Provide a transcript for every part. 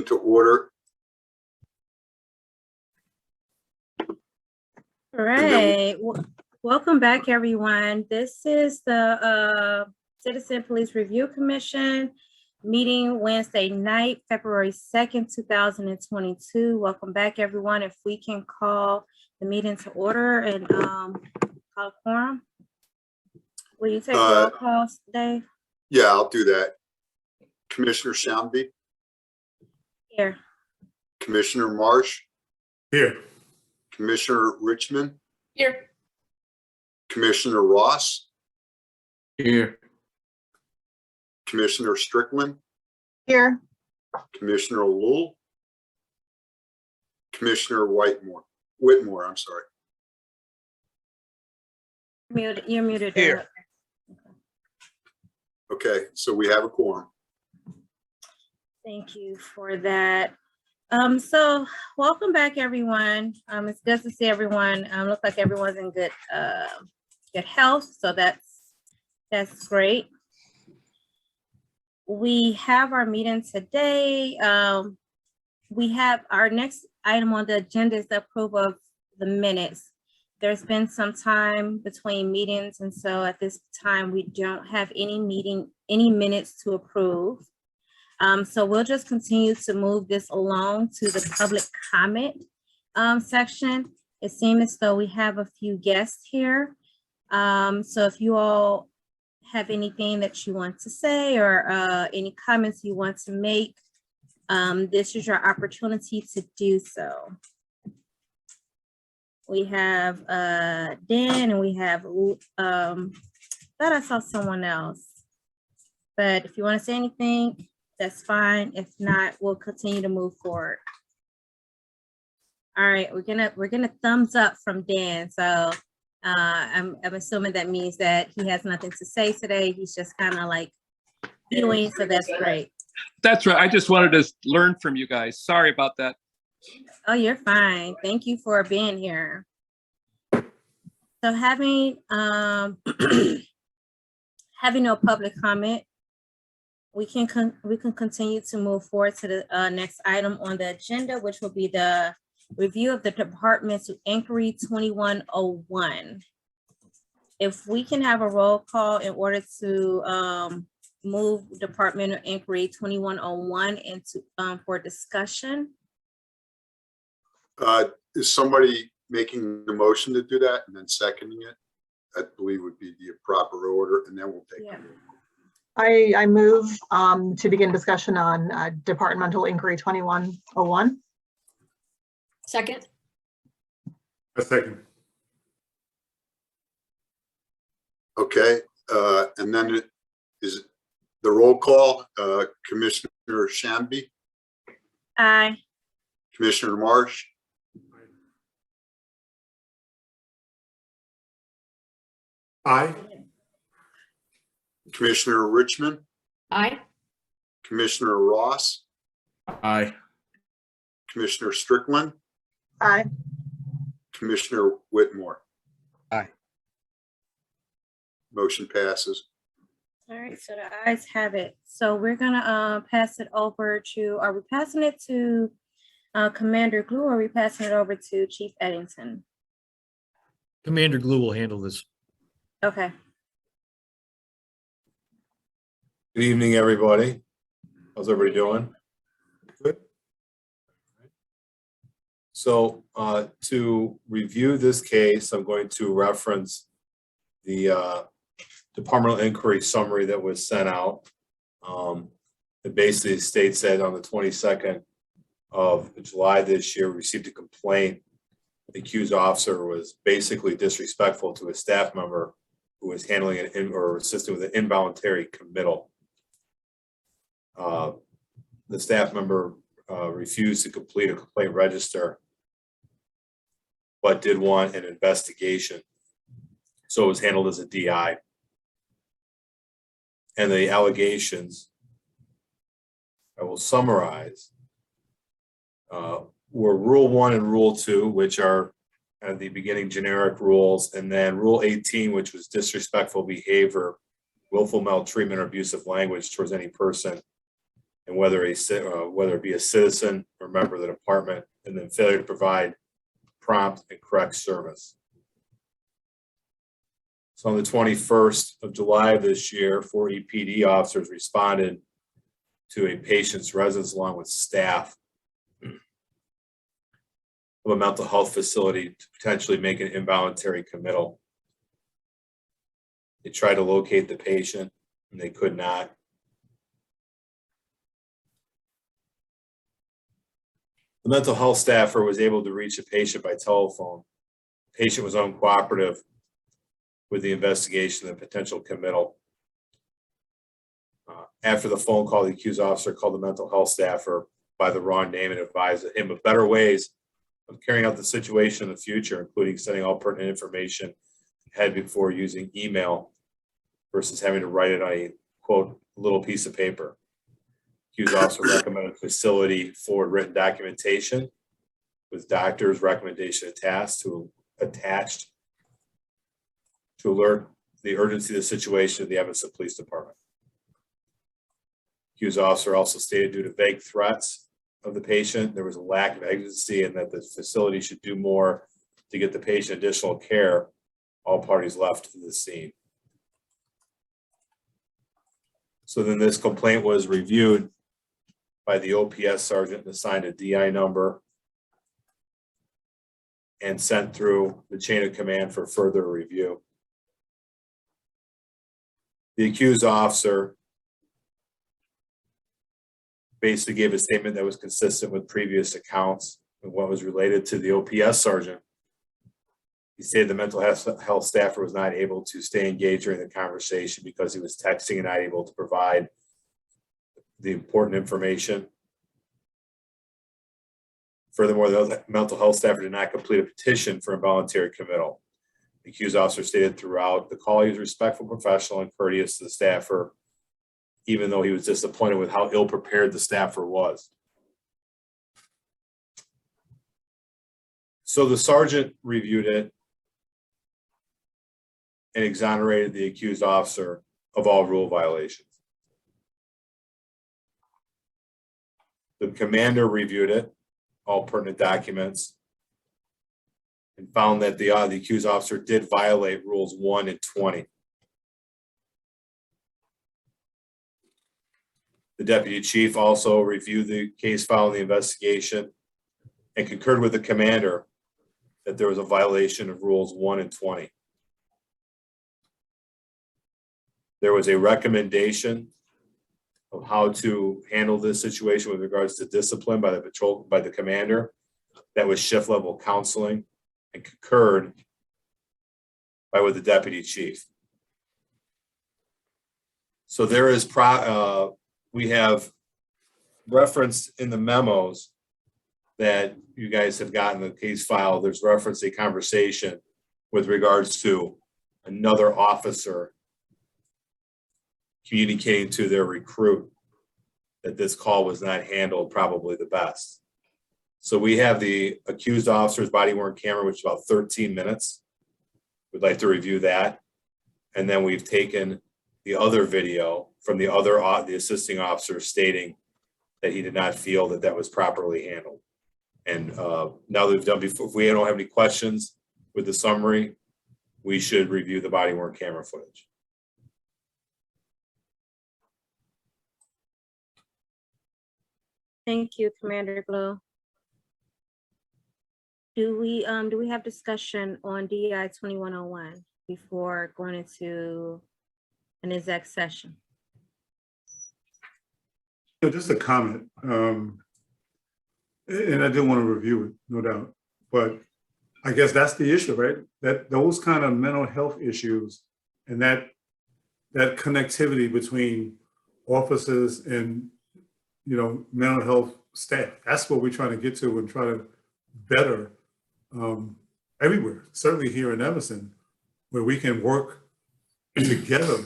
to order. All right. Welcome back, everyone. This is the Citizen Police Review Commission meeting Wednesday night, February 2nd, 2022. Welcome back, everyone. If we can call the meeting to order and call a quorum. Will you take roll calls, Dave? Yeah, I'll do that. Commissioner Shamby, Here. Commissioner Marsh, Here. Commissioner Richmond, Here. Commissioner Ross, Here. Commissioner Strickland, Here. Commissioner Lowell, Commissioner Whitmore, I'm sorry. You're muted. Here. Okay, so we have a quorum. Thank you for that. So welcome back, everyone. It's good to see everyone. Looks like everyone's in good health, so that's great. We have our meeting today. We have our next item on the agenda is the approval of the minutes. There's been some time between meetings, and so at this time we don't have any minutes to approve. So we'll just continue to move this along to the public comment section. It seems as though we have a few guests here. So if you all have anything that you want to say or any comments you want to make, this is your opportunity to do so. We have Dan and we have, thought I saw someone else, but if you want to say anything, that's fine. If not, we'll continue to move forward. All right, we're gonna thumbs up from Dan. So I'm assuming that means that he has nothing to say today. He's just kind of like viewing, so that's great. That's right. I just wanted to learn from you guys. Sorry about that. Oh, you're fine. Thank you for being here. So having having no public comment, we can continue to move forward to the next item on the agenda, which will be the review of the Departmental Inquiry 2101. If we can have a roll call in order to move Departmental Inquiry 2101 into for discussion. Is somebody making the motion to do that and then seconding it? I believe would be the proper order, and then we'll take it. I move to begin discussion on Departmental Inquiry 2101. Second. A second. Okay, and then it is the roll call. Commissioner Shamby, Aye. Commissioner Marsh, Aye. Commissioner Richmond, Aye. Commissioner Ross, Aye. Commissioner Strickland, Aye. Commissioner Whitmore. Aye. Motion passes. All right, so the ayes have it. So we're gonna pass it over to, are we passing it to Commander Glue or are we passing it over to Chief Eddington? Commander Glue will handle this. Okay. Good evening, everybody. How's everybody doing? Good. So to review this case, I'm going to reference the Departmental Inquiry summary that was sent out. It basically states that on the 22nd of July this year, we received a complaint. The accused officer was basically disrespectful to a staff member who was handling it or assisting with an involuntary committal. The staff member refused to complete a complaint register, but did want an investigation. So it was handled as a DI. And the allegations, I will summarize, were Rule 1 and Rule 2, which are at the beginning generic rules, and then Rule 18, which was disrespectful behavior, willful maltreatment or abusive language towards any person and whether it be a citizen or member of the department, and then failure to provide prompt and correct service. So on the 21st of July of this year, 4 EPD officers responded to a patient's residence along with staff of a mental health facility to potentially make an involuntary committal. They tried to locate the patient and they could not. The mental health staffer was able to reach the patient by telephone. The patient was uncooperative with the investigation and potential committal. After the phone call, the accused officer called the mental health staffer by the wrong name and advised him of better ways of carrying out the situation in the future, including sending all pertinent information ahead before using email versus having to write it on a, quote, little piece of paper. Accused officer recommended facility forward written documentation with doctor's recommendation attached to alert the urgency of the situation to the Evanston Police Department. Accused officer also stated due to vague threats of the patient, there was a lack of agency and that the facility should do more to get the patient additional care. All parties left the scene. So then this complaint was reviewed by the OPS sergeant and assigned a DI number and sent through the chain of command for further review. The accused officer basically gave a statement that was consistent with previous accounts and what was related to the OPS sergeant. He stated the mental health staffer was not able to stay engaged during the conversation because he was texting and not able to provide the important information. Furthermore, the mental health staffer did not complete a petition for involuntary committal. The accused officer stated throughout the call he was respectful, professional, and courteous to the staffer, even though he was disappointed with how ill-prepared the staffer was. So the sergeant reviewed it and exonerated the accused officer of all rule violations. The commander reviewed it, all pertinent documents, and found that the accused officer did violate rules 1 and 20. The deputy chief also reviewed the case file and the investigation and concurred with the commander that there was a violation of rules 1 and 20. There was a recommendation of how to handle this situation with regards to discipline by the commander. That was shift level counseling, and concurred with the deputy chief. So there is we have referenced in the memos that you guys have gotten the case file. There's reference a conversation with regards to another officer communicating to their recruit that this call was not handled probably the best. So we have the accused officer's body worn camera, which is about 13 minutes. We'd like to review that. And then we've taken the other video from the assisting officer stating that he did not feel that that was properly handled. And now that we've done before, if we don't have any questions with the summary, we should review the body worn camera footage. Thank you, Commander Glow. Do we have discussion on DI 2101 before going into an exec session? Just a comment, and I did want to review it, no doubt, but I guess that's the issue, right? That those kind of mental health issues and that connectivity between officers and, you know, mental health staff, that's what we're trying to get to and try to better everywhere, certainly here in Evanston, where we can work together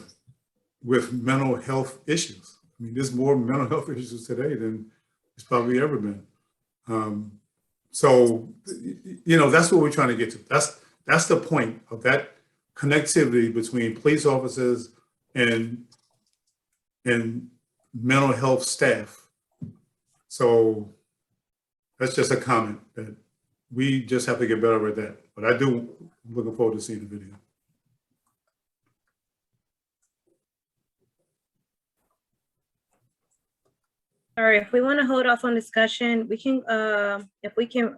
with mental health issues. I mean, there's more mental health issues today than it's probably ever been. So, you know, that's what we're trying to get to. That's the point of that connectivity between police officers and mental health staff So that's just a comment that we just have to get better with that. But I do looking forward to seeing the video. All right, if we want to hold off on discussion, we can, if we can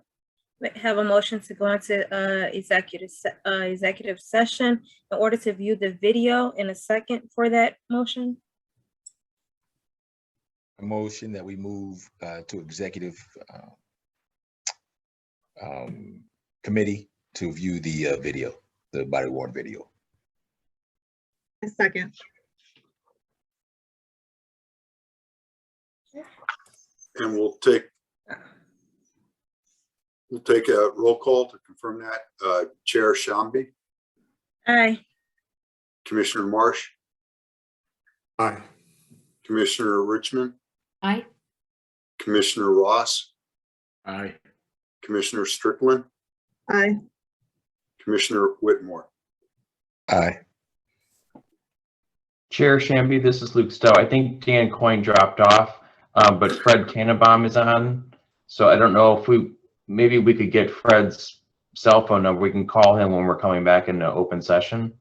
have a motion to go into executive session in order to view the video in a second for that motion. A motion that we move to executive committee to view the video, the body worn video. A second. And we'll take a roll call to confirm that. Chair Shambi, Aye. Commissioner Marsh, Aye. Commissioner Richmond, Aye. Commissioner Ross, Aye. Commissioner Strickland, Aye. Commissioner Whitmore. Aye. Chair Shamby, this is Luke Stowe. I think Dan Coyne dropped off, but Fred Tannenbaum is on. So I don't know if maybe we could get Fred's cell phone number. We can call him when we're coming back into open session.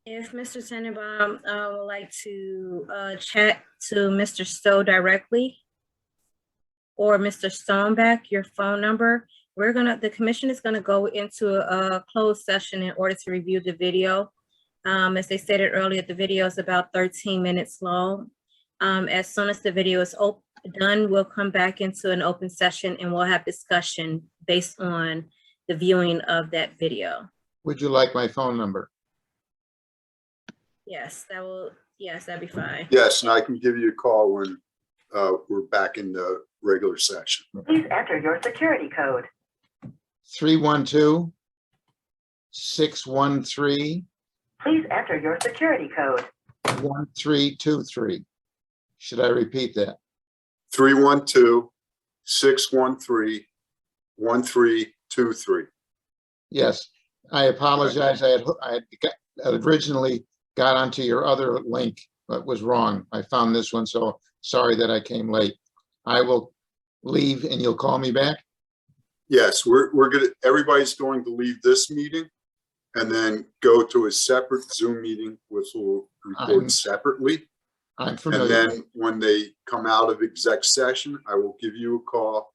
If Mr. Tannenbaum would like to chat to Mr. Stowe directly or Mr. Stoneback, your phone number, the commission is gonna go into a closed session in order to review the video. As they stated earlier, the video is about 13 minutes long. As soon as the video is done, we'll come back into an open session and we'll have discussion based on the viewing of that video. Would you like my phone number? Yes, that'd be fine. Yes, and I can give you a call when we're back in the regular session. Please enter your security code. 312-613-1323. Please enter your security code. Should I repeat that? 312-613-1323. Yes, I apologize. I had originally got onto your other link, but was wrong. I found this one, so sorry that I came late. I will leave and you'll call me back? Yes, everybody's going to leave this meeting and then go to a separate Zoom meeting, which will record separately. I'm And familiar. then when they come out of exec session, I will give you a call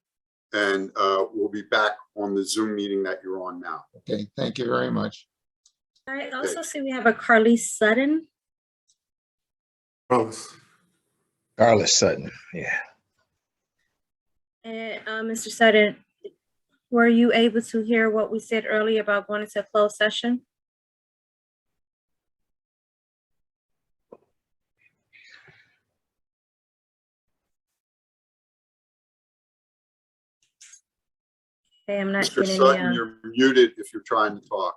and we'll be back on the Zoom meeting that you're on now. Okay, thank you very much. I also see we have a Carly Sutton. Carlos. Carlos Sutton, yeah. And Mr. Sutton, were you able to hear what we said earlier about going into a closed session? Okay, I'm not Mr. getting Sutton, any. you're muted if you're trying to talk.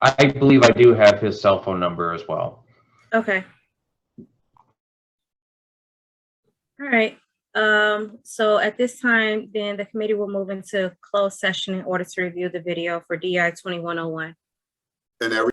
I believe I do have his cell phone number as well. Okay. All right. So at this time, then the committee will move into closed session in order to review the video for DI 2101. And every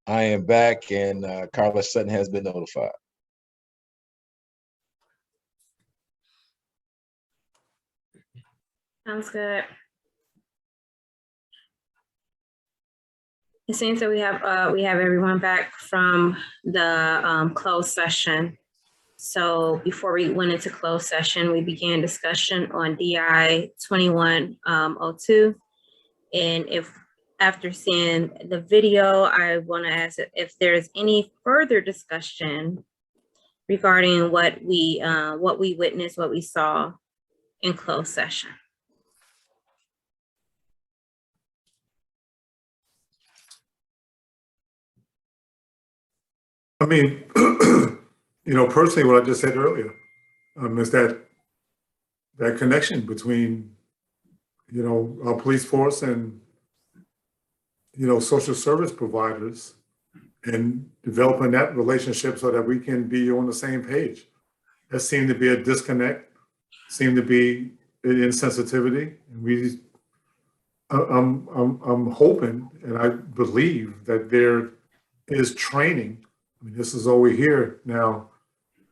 I am back, and Carla Sutton has been notified. Sounds good. It seems that we have everyone back from the closed session. So before we went into closed session, we began discussion on DI 2102. And if after seeing the video, I want to ask if there's any further discussion regarding what we witnessed, what we saw in closed session. I mean, personally, what I just said earlier, is that connection between, our police force and, social service providers, and developing that relationship so that we can be on the same page. There seemed to be a disconnect, seemed to be an insensitivity, and I'm hoping and I believe that there is training. I mean, this is all we hear now,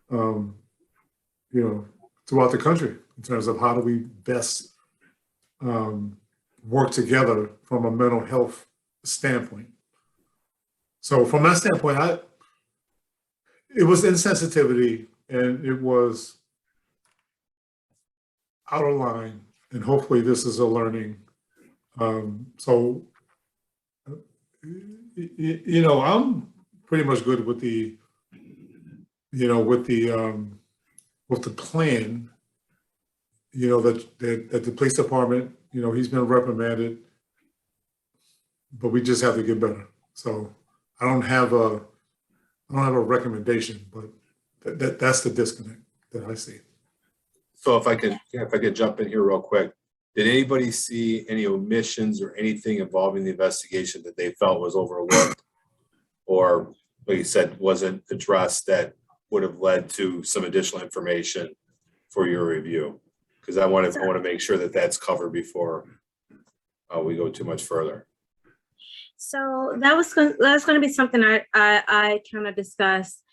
throughout the country in terms of how do we best work together from a mental health standpoint. So from that standpoint, it was insensitivity and it was out of line, and hopefully this is a learning. So, I'm pretty much good with the, with the plan, that the police department, he's been reprimanded, but we just have to get better. So I don't have a recommendation, but that's the disconnect that I see. So if I could jump in here real quick, did anybody see any omissions or anything involving the investigation that they felt was overlooked, or like you said, wasn't addressed that would have led to some additional information for your review? Because I want to make sure that that's covered before we go too much further. So that's going to be something I kind of discussed.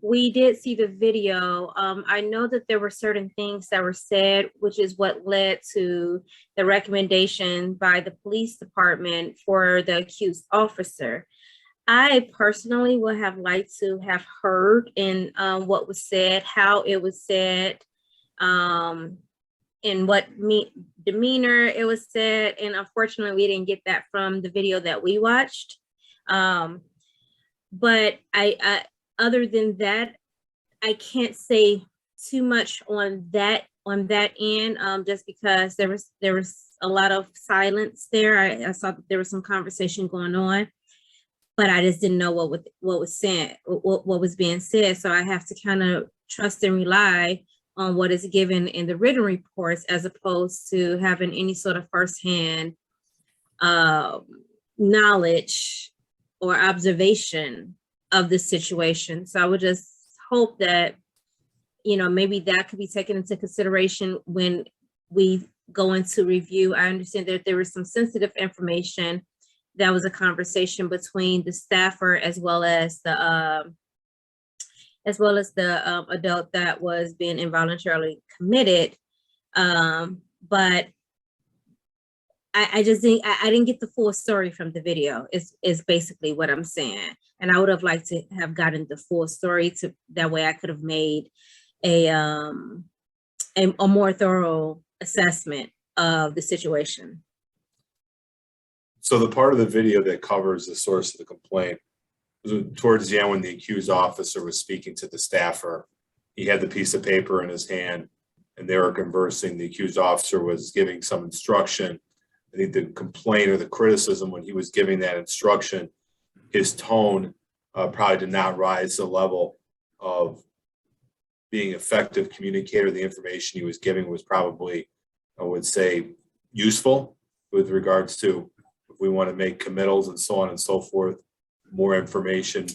We did see the video. I know that there were certain things that were said, which is what led to the recommendation by the police department for the accused officer. I personally would have liked to have heard in what was said, how it was said, in what demeanor it was said. And unfortunately, we didn't get that from the video that we watched. But I other than that, I can't say too much on that end, just because there was a lot of silence there. I saw that there was some conversation going on, but I just didn't know what was said, what was being said. So I have to kind of trust and rely on what is given in the written reports, as opposed to having any sort of firsthand knowledge or observation of the situation. So I would just hope that, maybe that could be taken into consideration when we go into review. I understand that there was some sensitive information. That was a conversation between the staffer as well as the adult that was being involuntarily committed. But I just think I didn't get the full story from the video is basically what I'm saying. And I would have liked to have gotten the full story, to that way I could have made a more thorough assessment of the situation. So the part of the video that covers the source of the complaint was towards the end when the accused officer was speaking to the staffer. He had the piece of paper in his hand and they were conversing. The accused officer was giving some instruction. I think the complaint or the criticism when he was giving that instruction, his tone probably did not rise to the level of being effective communicator. The information he was giving was probably, I would say, useful with regards to if we want to make committals and so on and so forth. More information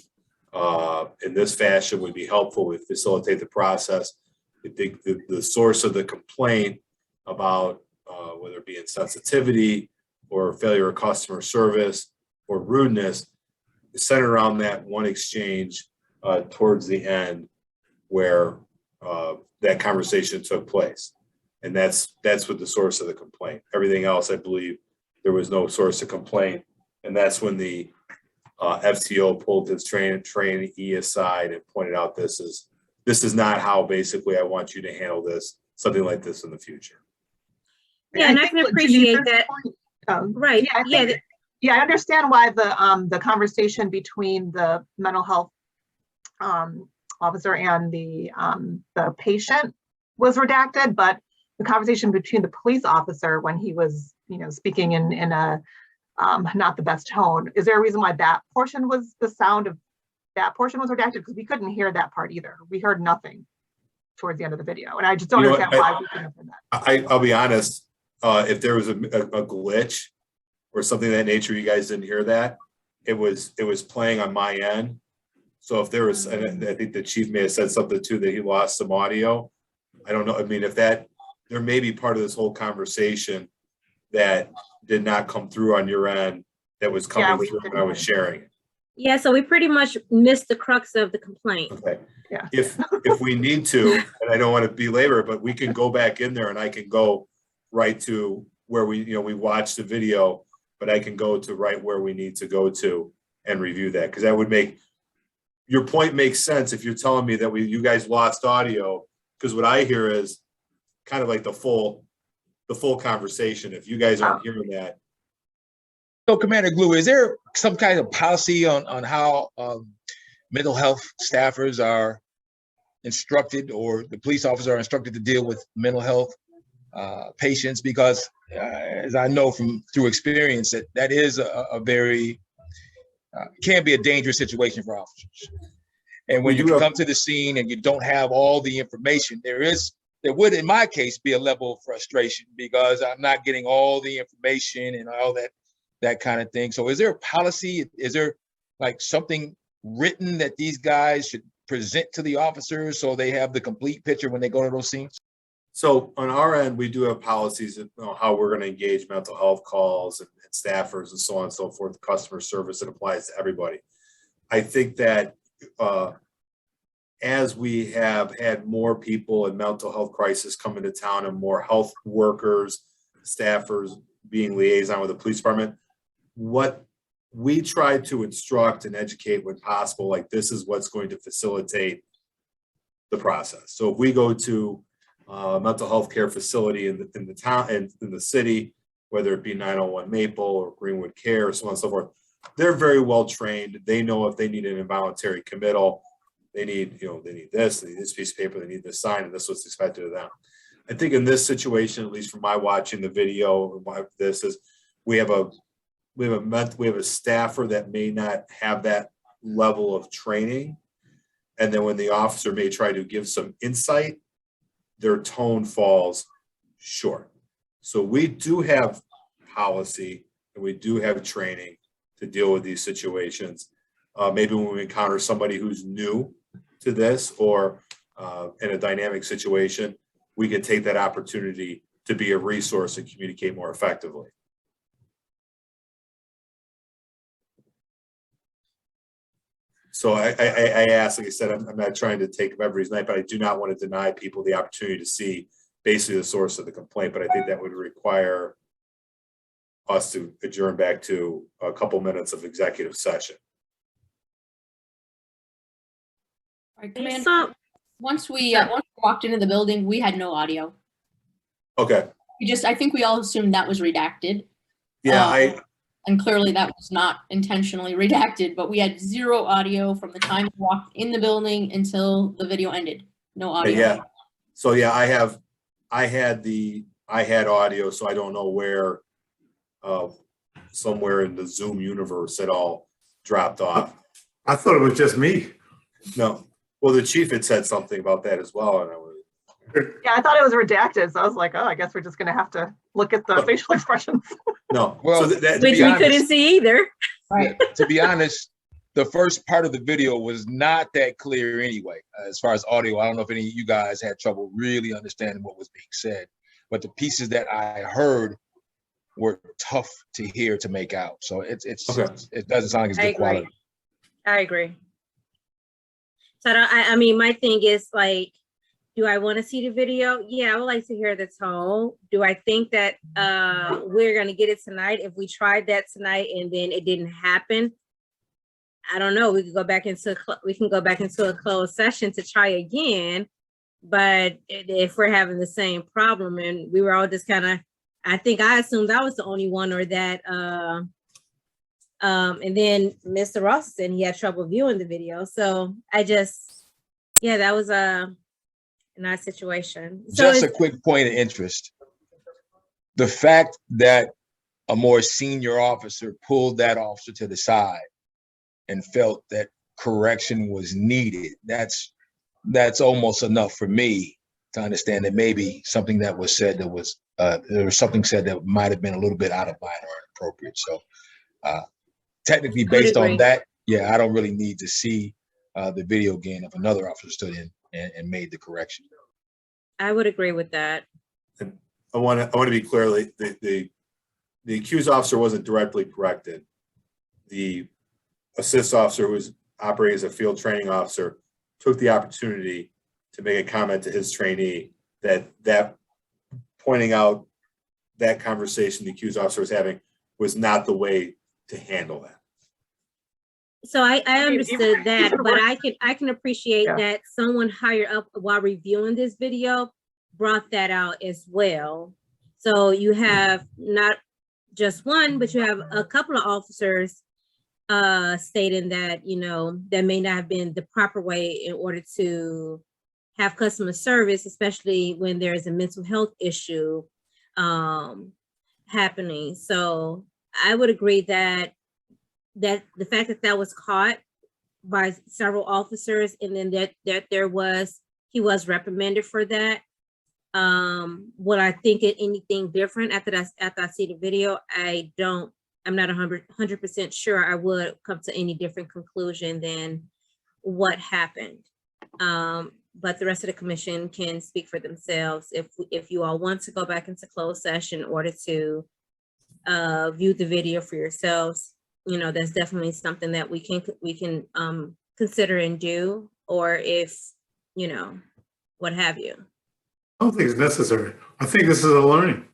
in this fashion would be helpful, would facilitate the process. I think the source of the complaint about whether it be insensitivity or failure of customer service or rudeness, centered around that one exchange towards the end where that conversation took place. And that's what the source of the complaint. Everything else, I believe, there was no source of complaint. And that's when the FTO pulled his trainee aside and pointed out this is not how basically I want you to handle this, something like this in the future. Yeah, and I can appreciate that. Right, Yeah, I understand why the conversation between the mental health officer and the patient was redacted, but the conversation between the police officer when he was, speaking in a not the best tone, is there a reason why that portion was, the sound of that portion was redacted? Because we couldn't hear that part either. We heard nothing towards the end of the video, and I just don't understand why we couldn't hear that. I'll be honest, if there was a glitch or something of that nature, you guys didn't hear that, it was playing on my end. So if there was, and I think the chief may have said something too, that he lost some audio. I don't know. I mean, if that, there may be part of this whole conversation that did not come through on your end that was coming through when I was sharing it. Yeah, so we pretty much missed the crux of the complaint. Okay. Yeah. If we need to, and I don't want to belabor, but we can go back in there and I can go right to where we watched the video, but I can go to right where we need to go to and review that. Because that would make, your point makes sense if you're telling me that you guys lost audio, because what I hear is kind of like the full conversation. If you guys aren't hearing that. So Commander Glue, is there some kind of policy on how mental health staffers are instructed, or the police officers are instructed to deal with mental health patients? Because as I know through experience, that is a very, can be a dangerous situation for officers. And when you come to the scene and you don't have all the information, there would, in my case, be a level of frustration because I'm not getting all the information and all that kind of thing. So is there a policy? Is there like something written that these guys should present to the officers so they have the complete picture when they go to those scenes? So on our end, we do have policies of how we're going to engage mental health calls and staffers and so on and so forth, customer service. It applies to everybody. I think that as we have had more people in mental health crisis come into town and more health workers, staffers being liaison with the police department, what we try to instruct and educate when possible, like this is what's going to facilitate the process. So if we go to a mental health care facility in the town and in the city, whether it be 901 Maple or Greenwood Care or so on and so forth, they're very well trained. They know if they need an involuntary committal, they need this piece of paper, they need this sign, and this is what's expected of them. I think in this situation, at least from my watching the video, this is we have a staffer that may not have that level of training, and then when the officer may try to give some insight, their tone falls short. So we do have policy and we do have training to deal with these situations. Maybe when we encounter somebody who's new to this or in a dynamic situation, we can take that opportunity to be a resource and communicate more effectively. So I asked, like I said, I'm not trying to take up everybody's night, but I do not want to deny people the opportunity to see basically the source of the complaint. But I think that would require us to adjourn back to a couple minutes of executive session. All right, Commander, once we walked into the building, we had no audio. Okay. I think we all assumed that was redacted. Yeah, and clearly that was not intentionally redacted, but we had zero audio from the time we walked in the building until the video ended. No audio. Yeah. So yeah, I had audio, so I don't know where somewhere in the Zoom universe it all dropped off. I thought it was just me. No. Well, the chief had said something about that as well, and I was. Yeah, I thought it was redacted, so I was like, oh, I guess we're just gonna have to look at the facial expressions. No, well, so which we couldn't see either. Right. Yeah, to be honest, the first part of the video was not that clear anyway. As far as audio, I don't know if any of you guys had trouble really understanding what was being said, but the pieces that I heard were tough to hear, to make out. So it doesn't sound like it's good quality. I agree. So I mean, my thing is like, do I want to see the video? Yeah, I would like to hear the tone. Do I think that we're going to get it tonight? If we tried that tonight and then it didn't happen, I don't know. We can go back into a closed session to try again. But if we're having the same problem and we were all just kind of, I think I assumed I was the only one or that, and then Mr. Ross said he had trouble viewing the video. So yeah, that was a nice situation. So Just a quick point of interest. The fact that a more senior officer pulled that officer to the side and felt that correction was needed, that's almost enough for me to understand that maybe something that was said that was there was something said that might have been a little bit out of line or inappropriate. So technically based on that, yeah, I don't really need to see the video again if another officer stood in and made the correction. I would agree with that. And I want to be clear, the accused officer wasn't directly corrected. The assist officer who was operating as a field training officer took the opportunity to make a comment to his trainee that pointing out that conversation the accused officer was having was not the way to handle that. So I understood that, but I can appreciate that someone higher up while reviewing this video brought that out as well. So you have not just one, but you have a couple of officers stating that, you know, that may not have been the proper way in order to have customer service, especially when there's a mental health issue happening. So I would agree that the fact that was caught by several officers and then that he was reprimanded for that. Would I think it anything different after I see the video? I'm not 100% sure I would come to any different conclusion than what happened. But the rest of the commission can speak for themselves. If you all want to go back into closed session in order to view the video for yourselves, you know, that's definitely something that we can consider and do, or if, you know, what have you. I don't think it's necessary. I think this is a learning.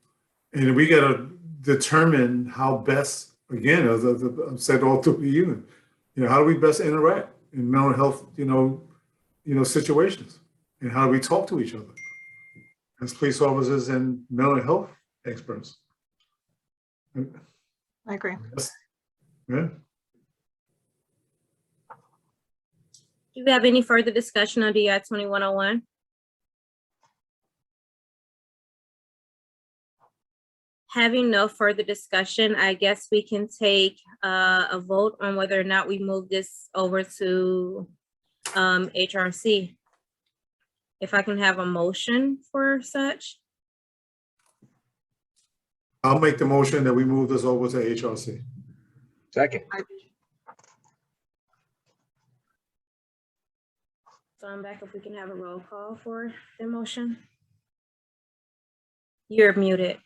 And we got to determine how best, again, as I've said all through you know, how do we best interact in mental health, you know, situations? And how do we talk to each other as police officers and mental health experts? I agree. Yeah. Do we have any further discussion on DI 2101? Having no further discussion, I guess we can take a vote on whether or not we move this over to HRC. If I can have a motion for such. I'll make the motion that we move this over to HRC. Second. So I'm back if we can have a roll call for the motion. You're muted.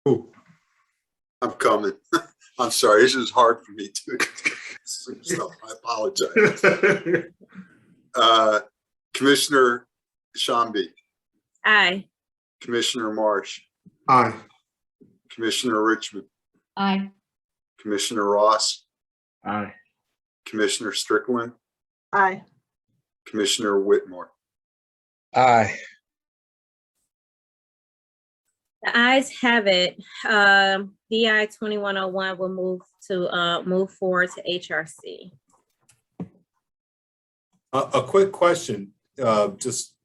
Ooh, I'm coming. I'm sorry, this is hard for me to. So I apologize. Commissioner Shambi, Aye. Commissioner Marsh, Aye. Commissioner Richmond, Aye. Commissioner Ross, Aye. Commissioner Strickland, Aye. Commissioner Whitmore. Aye. The ayes have it. DI 2101 will move forward to HRC. A quick question, just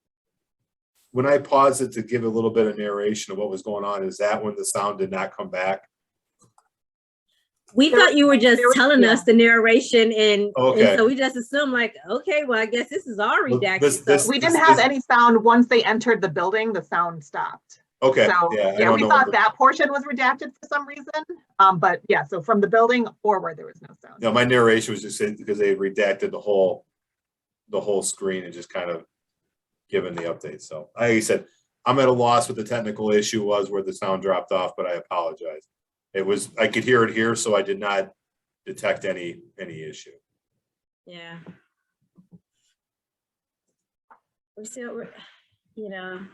when I paused it to give a little bit of narration of what was going on, is that when the sound did not come back? We thought you were just telling us the narration and Okay. so we just assumed like, okay, well, I guess this is all redacted. We didn't have any sound once they entered the building, the sound stopped. Okay. So, yeah, we thought that portion was redacted for some reason. But yeah, so from the building forward, there was no sound. No, my narration was just because they redacted the whole screen and just kind of given the update. So like I said, I'm at a loss what the technical issue was where the sound dropped off, but I apologize. It was, I could hear it here, so I did not detect any issue. Yeah. We still,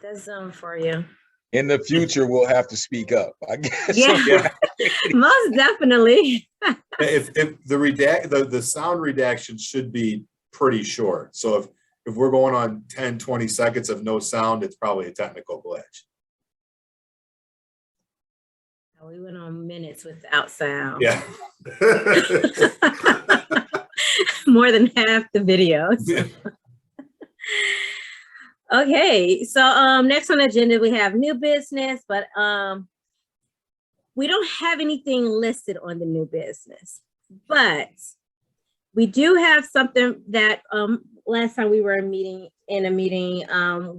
that's Zoom for you. In the future, we'll have to speak up, I guess. Yeah. Yeah. Most definitely. If the sound redaction should be pretty short. So if we're going on 10, 20 seconds of no sound, it's probably a technical glitch. We went on minutes without sound. Yeah. More than half the videos. Yeah. Okay, so next on the agenda, we have new business, but we don't have anything listed on the new business. But we do have something that last time we were in a meeting,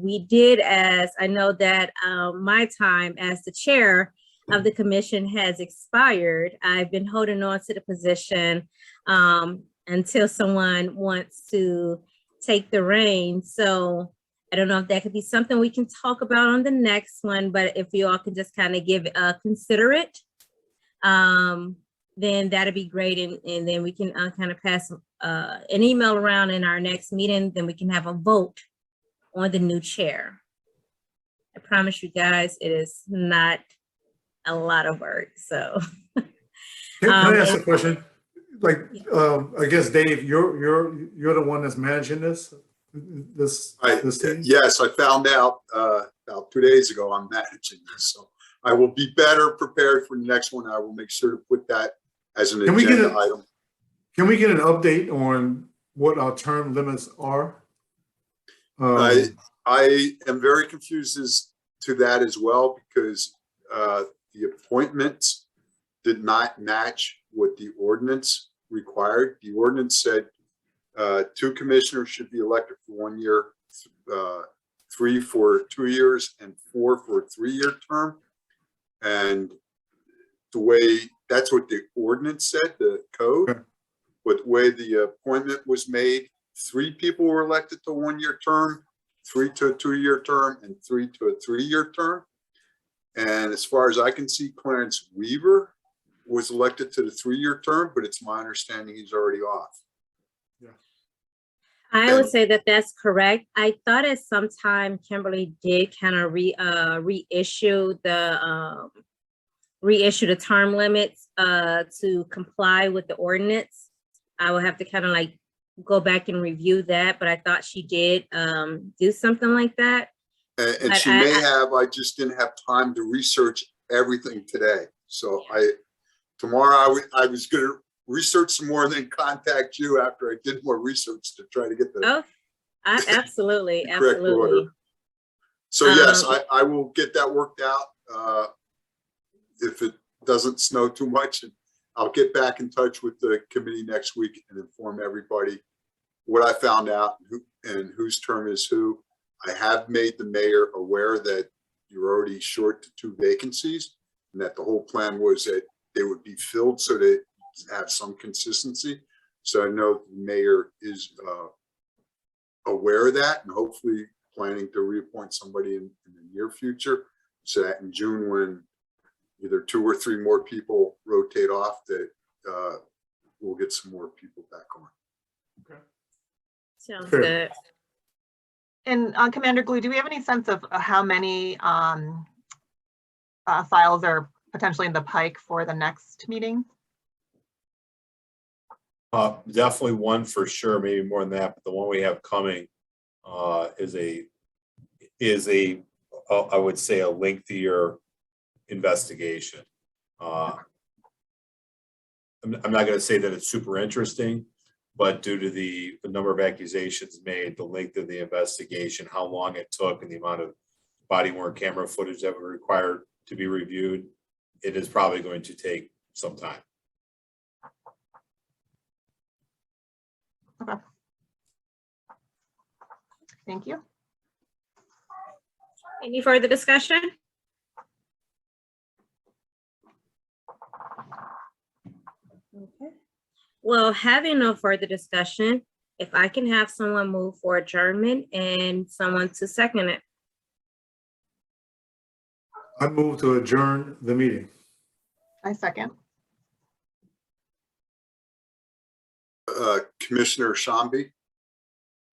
we did, as I know that my time as the chair of the commission has expired. I've been holding on to the position until someone wants to take the reins. So I don't know if that could be something we can talk about on the next one, but if you all can just kind of consider it, then that'd be great. And then we can kind of pass an email around in our next meeting, then we can have a vote on the new chair. I promise you guys, it is not a lot of work, so. Can I ask a question? Like, I guess, Dave, you're the one that's managing this thing? Yes, I found out about 2 days ago I'm managing this, so I will be better prepared for the next one. I will make sure to put that as an agenda item. Can we get an update on what our term limits are? I am very confused as to that as well, because the appointments did not match what the ordinance required. The ordinance said 2 commissioners should be elected for 1 year, 3 for 2 years, and 4 for a 3-year term. And the way, that's what the ordinance said, the code, but the way the appointment was made, 3 people were elected to 1-year term, 3 to a 2-year term, and 3 to a 3-year term. And as far as I can see, Clarence Weaver was elected to the 3-year term, but it's my understanding he's already off. I would say that that's correct. I thought at some time Kimberly did kind of reissue the term limits to comply with the ordinance. I will have to kind of like go back and review that, but I thought she did do something like that. And she may have, I just didn't have time to research everything today. So tomorrow I was going to research some more and then contact you after I did more research to try to get the absolutely, correct order. So yes, I will get that worked out. If it doesn't snow too much, and I'll get back in touch with the committee next week and inform everybody what I found out and whose term is who. I have made the mayor aware that you're already short to 2 vacancies, and that the whole plan was that they would be filled so that have some consistency. So I know the mayor is aware of that, and hopefully planning to reappoint somebody in the near future, so that in June, when either 2 or 3 more people rotate off, that we'll get some more people back on. Okay. Sounds good. And Commander Glue, do we have any sense of how many files are potentially in the pike for the next meeting? Definitely 1 for sure, maybe more than that, but the one we have coming is a I would say a lengthier investigation. I'm not going to say that it's super interesting, but due to the number of accusations made, the length of the investigation, how long it took, and the amount of body-worn camera footage that were required to be reviewed, it is probably going to take some time. Okay. Thank you. Any further discussion? Okay. Well, having no further discussion, if I can have someone move for adjournment and someone to second it. I move to adjourn the meeting. I second. Commissioner Shambi,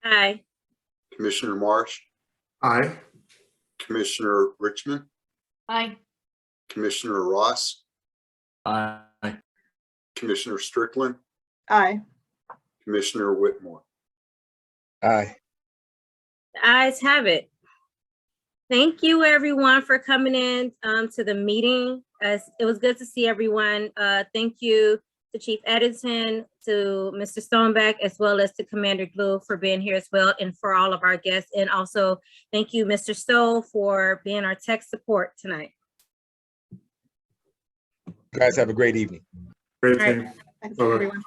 Aye. Commissioner Marsh, Aye. Commissioner Richmond, Aye. Commissioner Ross, Aye. Commissioner Strickland, Aye. Commissioner Whitmore. Aye. The ayes have it. Thank you, everyone, for coming in to the meeting. It was good to see everyone. Thank you to Chief Edison, to Mr. Stoneback, as well as to Commander Glue for being here as well, and for all of our guests. And also, thank you, Mr. Stowe, for being our tech support tonight. You guys have a great evening. Great All right. thing. Thanks, All right. everyone.